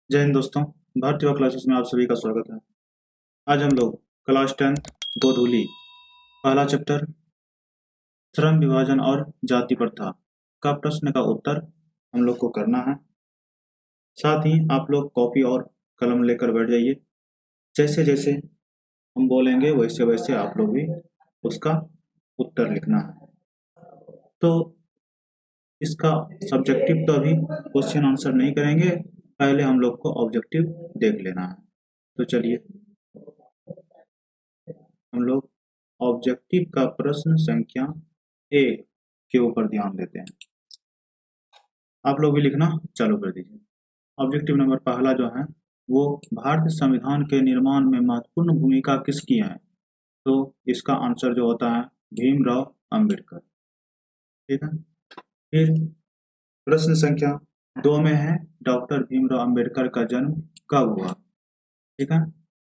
जय हिंद दोस्तों। भारतीय क्लासेस में आप सभी का स्वागत है। आज हम लोग क्लास 10th गोधूली पहला चैप्टर श्रम विभाजन और जाति प्रथा का प्रश्न का उत्तर हम लोग को करना है। साथ ही आप लोग कॉपी और कलम लेकर बैठ जाइए। जैसे जैसे हम बोलेंगे वैसे वैसे आप लोग भी उसका उत्तर लिखना है। तो इसका सब्जेक्टिव तो अभी क्वेश्चन आंसर नहीं करेंगे, पहले हम लोग को ऑब्जेक्टिव देख लेना है। तो चलिए हम लोग ऑब्जेक्टिव का प्रश्न संख्या 1 के ऊपर ध्यान देते हैं। आप लोग भी लिखना चालू कर दीजिए। ऑब्जेक्टिव नंबर पहला जो है वो भारतीय संविधान के निर्माण में महत्वपूर्ण भूमिका किसकी है? तो इसका आंसर जो होता है भीमराव अंबेडकर। ठीक है। फिर प्रश्न संख्या 2 में है डॉक्टर भीमराव अंबेडकर का जन्म कब हुआ? ठीक है।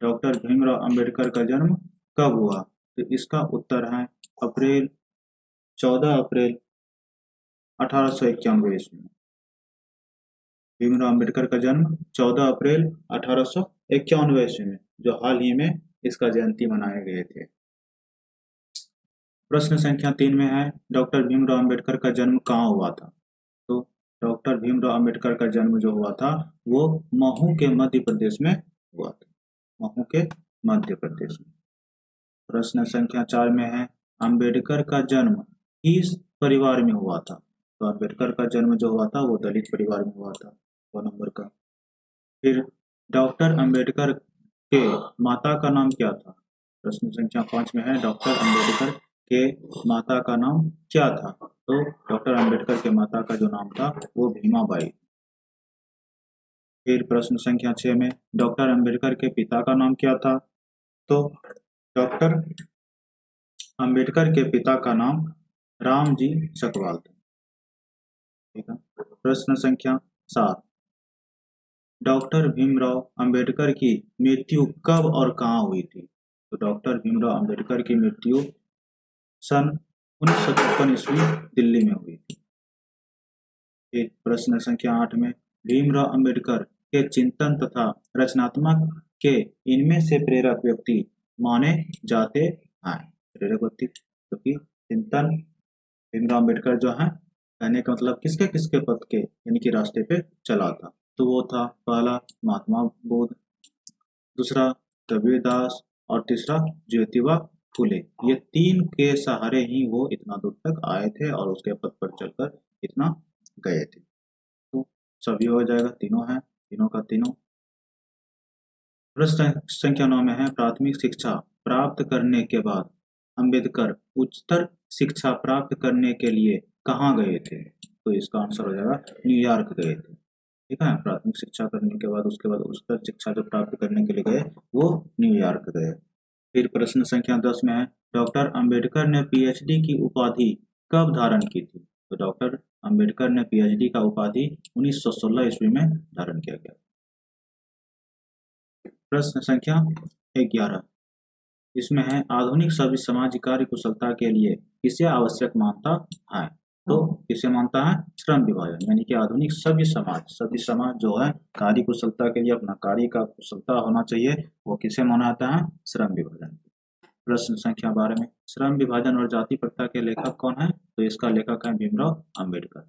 डॉक्टर भीमराव अंबेडकर का जन्म कब हुआ? तो इसका उत्तर है 14 अप्रैल 1891 ईस्वी में। भीमराव अंबेडकर का जन्म 14 अप्रैल 1891 ईस्वी में, जो हाल ही में इसका जयंती मनाए गए थे। प्रश्न संख्या 3 में है डॉक्टर भीमराव अंबेडकर का जन्म कहाँ हुआ था? तो डॉक्टर भीमराव अंबेडकर का जन्म जो हुआ था वो महू के मध्य प्रदेश में हुआ था। महू के मध्य प्रदेश में। प्रश्न संख्या 4 में है अंबेडकर का जन्म किस परिवार में हुआ था? तो अंबेडकर का जन्म जो हुआ था वो दलित परिवार में हुआ था। 2 नंबर का। फिर डॉक्टर अंबेडकर के माता का नाम क्या था? प्रश्न संख्या 5 में है डॉक्टर अंबेडकर के माता का नाम क्या था? तो डॉक्टर अंबेडकर के माता का जो नाम था वो भीमाबाई। फिर प्रश्न संख्या 6 में डॉक्टर अंबेडकर के पिता का नाम क्या था? तो डॉक्टर अंबेडकर के पिता का नाम रामजी सकवाल था। ठीक है। प्रश्न संख्या 7 डॉक्टर भीमराव अंबेडकर की मृत्यु कब और कहाँ हुई थी? तो डॉक्टर भीमराव अंबेडकर की मृत्यु सन 1956 ईस्वी दिल्ली में हुई थी। एक प्रश्न संख्या 8 में भीमराव अंबेडकर के चिंतन तथा रचनात्मक के इनमें से प्रेरक व्यक्ति माने जाते हैं। प्रेरक व्यक्ति क्योंकि चिंतन भीमराव अंबेडकर जो है कहने का मतलब किसके किसके पथ के यानी कि रास्ते पे चला था। तो वो था पहला महात्मा बुद्ध, दूसरा कबीरदास और तीसरा ज्योतिबा फूले। ये 3 के सहारे ही वो इतना दूर तक आए थे और उसके पथ पर चलकर इतना गए थे। तो सभी हो जाएगा, तीनों है, तीनों का तीनों। प्रश्न संख्या 9 में है प्राथमिक शिक्षा प्राप्त करने के बाद अंबेडकर उच्चतर शिक्षा प्राप्त करने के लिए कहाँ गए थे? तो इसका आंसर हो जाएगा न्यूयॉर्क गए थे। ठीक है। प्राथमिक शिक्षा करने के बाद उसके बाद उच्चतर शिक्षा जो प्राप्त करने के लिए गए वो न्यूयॉर्क गए। फिर प्रश्न संख्या 10 में है डॉक्टर अंबेडकर ने पीएचडी की उपाधि कब धारण की थी? तो डॉक्टर अंबेडकर ने पीएचडी का उपाधि 1916 ईस्वी में धारण किया गया। प्रश्न संख्या 11 इसमें है आधुनिक सभ्य समाज कार्य कुशलता के लिए किसे आवश्यक मानता है? तो किसे मानता है? श्रम विभाजन। यानी कि आधुनिक सभ्य समाज जो है कार्य कुशलता के लिए अपना कार्य का कुशलता होना चाहिए, वो किसे मानता है? श्रम विभाजन। प्रश्न संख्या 12 में श्रम विभाजन और जाति प्रथा के लेखक कौन है? तो इसका लेखक है भीमराव अंबेडकर।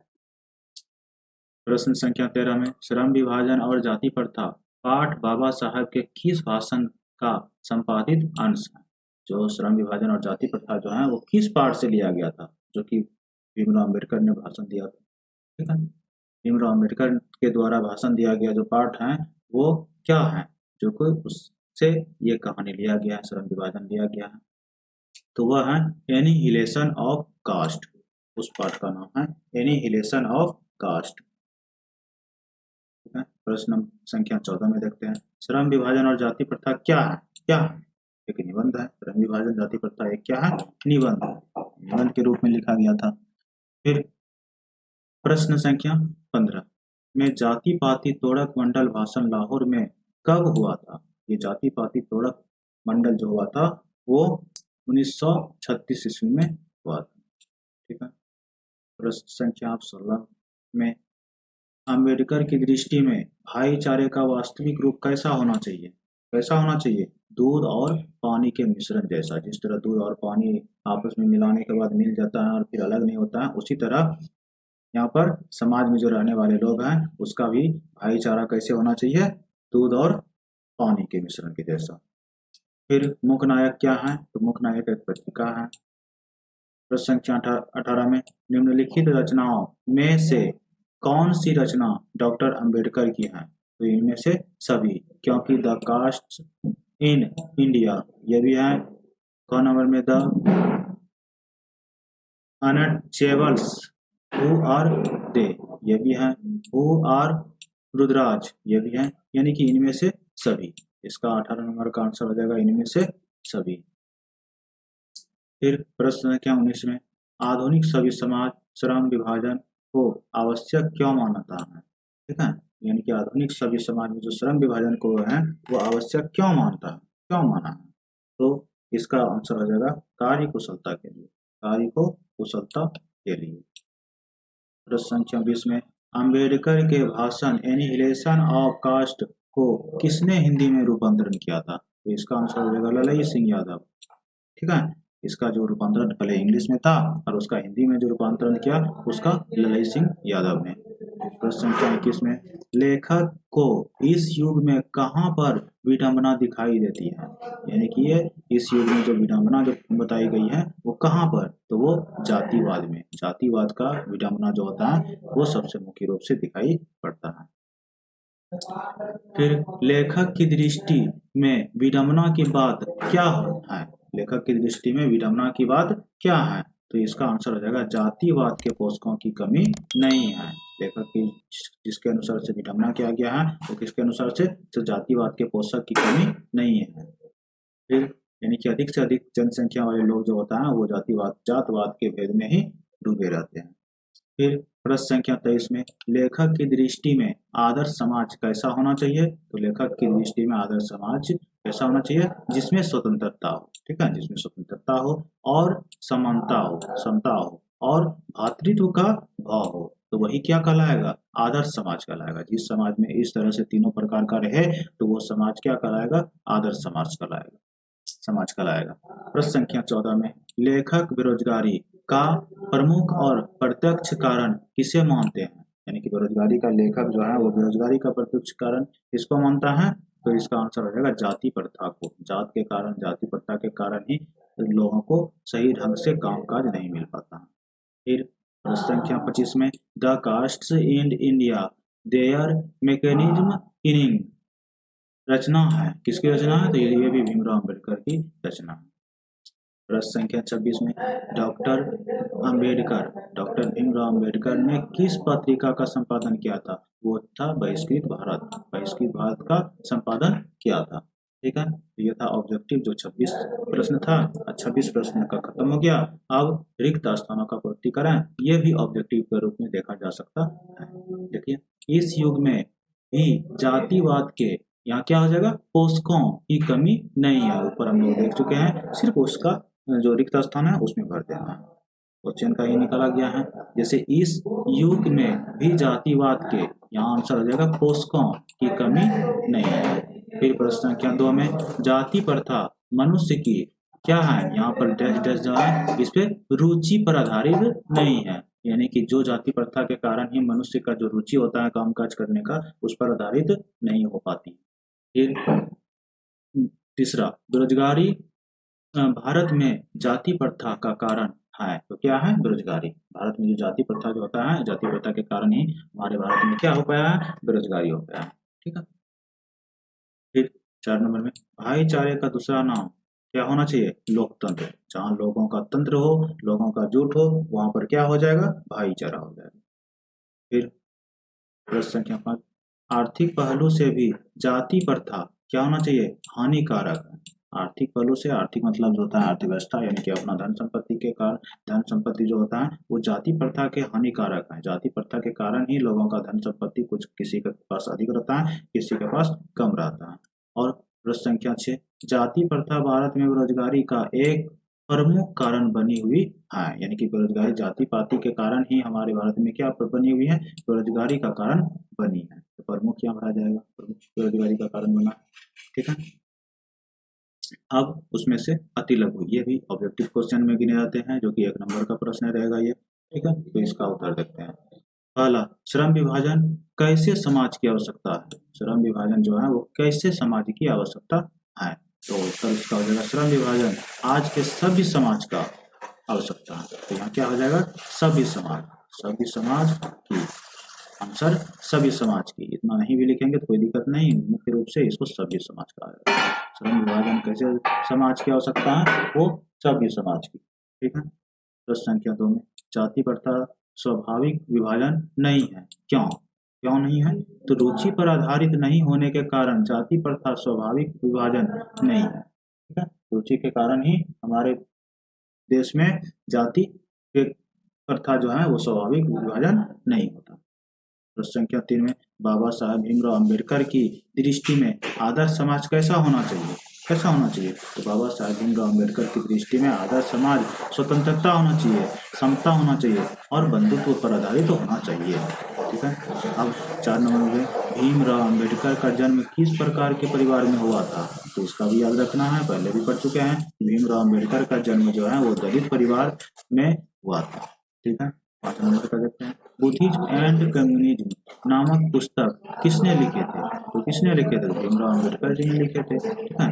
प्रश्न संख्या 13 में श्रम विभाजन और जाति प्रथा पाठ बाबा साहब के किस भाषण का संपादित अंश है? जो श्रम विभाजन और जाति प्रथा जो है वो किस पाठ से लिया गया था, जो कि भीमराव अंबेडकर ने भाषण दिया था। ठीक है। भीमराव अंबेडकर के द्वारा भाषण दिया गया जो पाठ है वो क्या है, जो कि उससे ये कहानी लिया गया है, श्रम विभाजन लिया गया है। तो वह है एनिहिलेशन ऑफ कास्ट। उस पाठ का नाम है एनिहिलेशन ऑफ कास्ट। प्रश्न संख्या 14 में देखते हैं श्रम विभाजन और जाति प्रथा क्या है? क्या है? एक निबंध है। श्रम विभाजन जाति प्रथा एक क्या है? निबंध। निबंध के रूप में लिखा गया था। फिर प्रश्न संख्या 15 में जाति पाति तोड़क मंडल भाषण लाहौर में कब हुआ था? ये जाति पाति तोड़क मंडल जो हुआ था वो 1936 ईस्वी में हुआ था। ठीक है। प्रश्न संख्या 16 में अम्बेडकर की दृष्टि में भाईचारे का वास्तविक रूप कैसा होना चाहिए? कैसा होना चाहिए? दूध और पानी के मिश्रण जैसा। जिस तरह दूध और पानी आपस में मिलाने के बाद मिल जाता है और फिर अलग नहीं होता है, उसी तरह यहाँ पर समाज में जो रहने वाले लोग हैं उसका भी भाईचारा कैसे होना चाहिए? दूध और पानी के मिश्रण के जैसा। फिर मुख्य नायक क्या है? तो मुख्य नायक एक पत्रिका है। प्रश्न संख्या 18 में निम्नलिखित रचनाओं में से कौन सी रचना डॉक्टर अंबेडकर की है? तो इनमें से सभी, क्योंकि द कास्ट इन इंडिया ये भी है। कौन नंबर में? The untouchables, who are they ये भी है। हु आर रुद्राज ये भी है। यानी कि इनमें से सभी, इसका 18 नंबर का आंसर हो जाएगा इनमें से सभी। फिर प्रश्न संख्या 19 में आधुनिक सभ्य समाज श्रम विभाजन को आवश्यक क्यों मानता है? ठीक है, यानी कि आधुनिक सभ्य समाज में जो श्रम विभाजन को है वो आवश्यक क्यों मानता है, क्यों माना है? तो इसका आंसर हो जाएगा कार्य कुशलता के लिए, कार्य को कुशलता के लिए। प्रश्न संख्या 20 में अंबेडकर के भाषण एनिहिलेशन ऑफ कास्ट को किसने हिंदी में रूपांतरण किया था? तो इसका आंसर हो जाएगा ललई सिंह यादव। ठीक है, इसका जो रूपांतरण पहले इंग्लिश में था और उसका हिंदी में जो रूपांतरण किया उसका ललई सिंह यादव ने। प्रश्न संख्या 21 में लेखक को इस युग में कहाँ पर विडंबना दिखाई देती है? यानी कि ये इस युग में जो विडंबना जो बताई गई है वो कहाँ पर? तो वो जातिवाद में, जातिवाद का विडंबना जो होता है वो सबसे मुख्य रूप से दिखाई पड़ता है। फिर लेखक की दृष्टि में विडंबना की बात क्या है? लेखक की दृष्टि में विडंबना की बात क्या है? तो इसका आंसर हो जाएगा जातिवाद के पोषकों की कमी नहीं है। लेखक की जिसके अनुसार से विडंबना किया गया है वो किसके अनुसार से? तो जातिवाद के पोषक की कमी नहीं है। फिर यानी कि अधिक से अधिक जनसंख्या वाले लोग जो होता है वो जातवाद के भेद में ही डूबे रहते हैं। फिर प्रश्न संख्या 23 में लेखक की दृष्टि में आदर्श समाज कैसा होना चाहिए? तो लेखक की दृष्टि में आदर्श समाज कैसा होना चाहिए? जिसमें स्वतंत्रता हो, ठीक है, जिसमें स्वतंत्रता हो और समानता हो, समता हो और भातृत्व का भाव हो, तो वही क्या कहलाएगा? आदर्श समाज कहलाएगा। जिस समाज में इस तरह से तीनों प्रकार का रहे तो वो समाज क्या कहलाएगा? आदर्श समाज कहलाएगा। प्रश्न संख्या 14 में लेखक बेरोजगारी का प्रमुख और प्रत्यक्ष कारण किसे मानते हैं? यानी कि बेरोजगारी का लेखक जो है वो बेरोजगारी का प्रत्यक्ष कारण किसको मानता है? तो इसका आंसर हो जाएगा जाति प्रथा को। जात के कारण, जाति प्रथा के कारण ही लोगों को सही ढंग से कामकाज नहीं मिल पाता। फिर प्रश्न संख्या 25 में the castes in India their mechanism इनिंग रचना है, किसकी रचना है? तो ये भी भीमराव अम्बेडकर की रचना है। प्रश्न संख्या 26 में डॉक्टर भीमराव अम्बेडकर ने किस पत्रिका का संपादन किया था? वो था बहिष्कृत भारत का संपादन किया था। ठीक है, ये था ऑब्जेक्टिव जो 26 प्रश्न था। 26 प्रश्न का खत्म हो गया। अब रिक्त स्थानों का पूर्ति करें, ये भी ऑब्जेक्टिव के रूप में देखा जा सकता है। देखिए, इस युग में भी जातिवाद के यहाँ क्या हो जाएगा? पोषकों की कमी नहीं है। ऊपर हम लोग देख चुके हैं, सिर्फ उसका जो रिक्त स्थान है उसमें भर देना है। क्वेश्चन का ये निकाला गया है। जैसे इस युग में भी जातिवाद के, यहाँ आंसर हो जाएगा पोषकों की कमी नहीं है। फिर प्रश्न संख्या 2 में जाति प्रथा मनुष्य की क्या है? यहाँ पर डैश डैश जो है इस पे रुचि पर आधारित नहीं है। यानी कि जो जाति प्रथा के कारण ही मनुष्य का जो रुचि होता है कामकाज करने का उस पर आधारित नहीं हो पाती। फिर तीसरा, बेरोजगारी भारत में जाति प्रथा का कारण है। तो क्या है? बेरोजगारी। भारत में जो जाति प्रथा जो होता है, जाति प्रथा के कारण ही हमारे भारत में क्या हो पाया है? बेरोजगारी हो पाया है। ठीक है। फिर 4 नंबर में भाईचारे का दूसरा नाम क्या होना चाहिए? लोकतंत्र। जहाँ लोगों का तंत्र हो, लोगों का जुट हो, वहां पर क्या हो जाएगा? भाईचारा हो जाएगा। फिर प्रश्न संख्या 5 आर्थिक पहलू से भी जाति प्रथा क्या होना चाहिए? हानिकारक है। आर्थिक पहलू से, आर्थिक मतलब जो होता है अर्थव्यवस्था, यानी कि अपना धन संपत्ति के कारण, धन संपत्ति जो होता है वो जाति प्रथा के हानिकारक है। जाति प्रथा के कारण ही लोगों का धन संपत्ति कुछ किसी के पास अधिक रहता है, किसी के पास कम रहता है। और प्रश्न संख्या 6 जाति प्रथा भारत में बेरोजगारी का एक प्रमुख कारण बनी हुई है। यानी कि बेरोजगारी जाति पाति के कारण ही हमारे भारत में क्या बनी हुई है, बेरोजगारी का कारण बनी है। तो प्रमुख क्या भरा जाएगा, प्रमुख बेरोजगारी का कारण बना। ठीक है, अब उसमें से अति लघु, ये भी ऑब्जेक्टिव क्वेश्चन में गिने जाते हैं, जो कि 1 नंबर का प्रश्न रहेगा ये। ठीक है, तो इसका उत्तर देखते हैं। पहला, श्रम विभाजन कैसे समाज की आवश्यकता है। श्रम विभाजन जो है वो कैसे समाज की आवश्यकता है। तो उत्तर इसका हो जाएगा श्रम विभाजन आज के सभी समाज का आवश्यकता है। तो यहाँ क्या हो जाएगा, सभी समाज, सभी समाज की आंसर, सभी समाज की। इतना नहीं भी लिखेंगे तो कोई दिक्कत नहीं, मुख्य रूप से इसको सभी समाज का आएगा। श्रम विभाजन कैसे समाज की आवश्यकता है, वो सभी समाज की। ठीक है, प्रश्न संख्या 2 में जाति प्रथा स्वाभाविक विभाजन नहीं है, क्यों, क्यों नहीं है, तो रुचि पर आधारित नहीं होने के कारण जाति प्रथा स्वाभाविक विभाजन नहीं है। ठीक है, रुचि के कारण ही हमारे देश में जाति प्रथा जो है वो स्वाभाविक विभाजन नहीं होता। प्रश्न संख्या 3 में बाबा साहब भीमराव अंबेडकर की दृष्टि में आदर्श समाज कैसा होना चाहिए, कैसा होना चाहिए। तो बाबा साहब भीमराव अंबेडकर की दृष्टि में आदर्श समाज स्वतंत्रता होना चाहिए, समता होना चाहिए और बंधुत्व पर आधारित होना चाहिए। ठीक है, अब 4 नंबर में भीमराव अंबेडकर का जन्म किस प्रकार के परिवार में हुआ था। तो इसका भी याद रखना है, पहले भी पढ़ चुके हैं। भीमराव अंबेडकर का जन्म जो है वो दलित परिवार में हुआ था। ठीक है, 5 नंबर का देखते हैं, बुद्धिज्म एंड कम्युनिज्म नामक पुस्तक किसने लिखे थे। तो किसने लिखे थे, भीमराव अंबेडकर जी ने लिखे थे। ठीक है,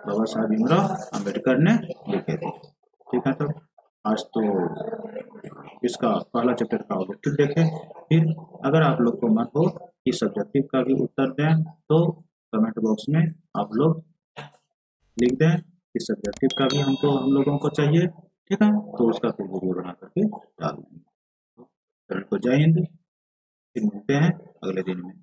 बाबा साहब भीमराव अंबेडकर ने लिखे थे। ठीक है, तो आज तो इसका पहला चैप्टर का ऑब्जेक्टिव देखें। फिर अगर आप लोग को मन हो कि सब्जेक्टिव का भी उत्तर दें तो कमेंट बॉक्स में आप लोग लिख दें कि सब्जेक्टिव का भी हम लोगों को चाहिए। ठीक है, तो उसका फिर वीडियो बना करके डाल देंगे। तो जय हिंद, फिर मिलते हैं अगले दिन में।